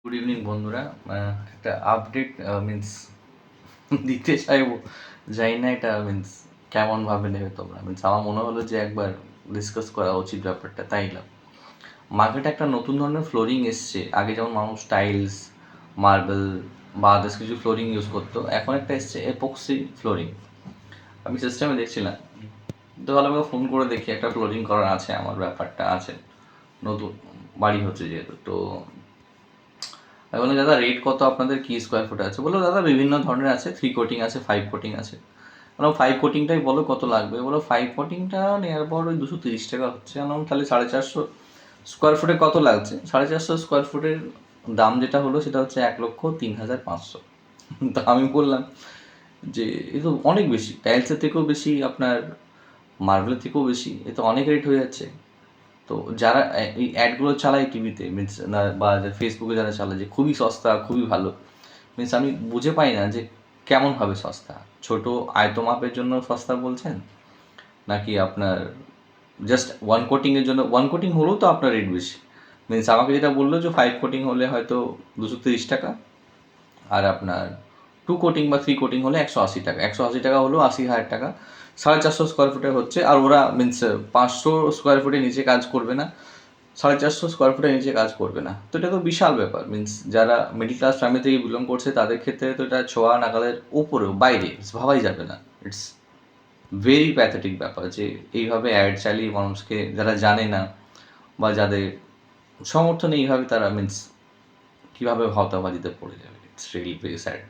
Good evening বন্ধুরা। একটা update means দিতে চাইবো, জানি না এটা মিন্স কেমনভাবে নেবে তোমরা। মিন্স আমার মনে হলো যে একবার ডিসকাস করা উচিত ব্যাপারটা, তাই না? মার্কেটে একটা নতুন ধরনের ফ্লোরিং এসছে। আগে যেমন মানুষ টাইলস, মার্বেল বা আদার্স কিছু ফ্লোরিং ইউজ করতো, এখন একটা এসছে এপক্সি ফ্লোরিং। আমি সিস্টেমে দেখছিলাম, তো ভালো করে ফোন করে দেখি একটা ফ্লোরিং করার আছে, আমার ব্যাপারটা আছে, নতুন বাড়ি হচ্ছে যেহেতু। তো আমি বললাম, দাদা রেট কত আপনাদের, কি স্কোয়ার ফুট আছে? বললো দাদা বিভিন্ন ধরনের আছে, 3 কোটিং আছে, 5 কোটিং আছে। বললাম 5 কোটিংটাই বলো কত লাগবে। বলো 5 কোটিংটা নেওয়ার পর ওই 230 টাকা হচ্ছে। বললাম তাহলে 450 স্কোয়ার ফুটে কত লাগছে? 450 স্কোয়ার ফুটের দাম যেটা হলো সেটা হচ্ছে 1,03,500। তো আমি বললাম যে এ তো অনেক বেশি, টাইলসের থেকেও বেশি, আপনার মার্বেলের থেকেও বেশি, এ তো অনেক রেট হয়ে যাচ্ছে। তো যারা এই অ্যাডগুলো চালায় টিভিতে মিনস না, বা ফেসবুকে যারা চালায় যে খুবই সস্তা, খুবই ভালো, মিনস আমি বুঝে পাই না যে কেমনভাবে সস্তা। ছোট আয়ত মাপের জন্য সস্তা বলছেন, নাকি আপনার জাস্ট ওয়ান কোটিংয়ের জন্য? ওয়ান কোটিং হলেও তো আপনার রেট বেশি। মিনস আমাকে যেটা বললো যে 5 কোটিং হলে হয়তো 230 টাকা, আর আপনার 2 কোটিং বা 3 কোটিং হলে 180 টাকা। 180 টাকা হলেও 80,000 টাকা। 450 স্কোয়ার ফুটে হচ্ছে, আর ওরা মিনস 500 স্কোয়ার ফুটের নিচে কাজ করবে না, 450 স্কোয়ার ফুটের নিচে কাজ করবে না। তো এটা তো বিশাল ব্যাপার। মিনস যারা মিডিল ক্লাস ফ্যামিলি থেকে বিলং করছে তাদের ক্ষেত্রে তো এটা ছোঁয়া নাগালের উপরেও, বাইরে ভাবাই যাবে না। ইটস ভেরি প্যাথেটিক ব্যাপার যে এইভাবে অ্যাড চালিয়ে মানুষকে, যারা জানে না বা যাদের সমর্থন এইভাবে, তারা মিনস কীভাবে ভাওতাবাজিতে পড়ে যাবে। It's really very sad.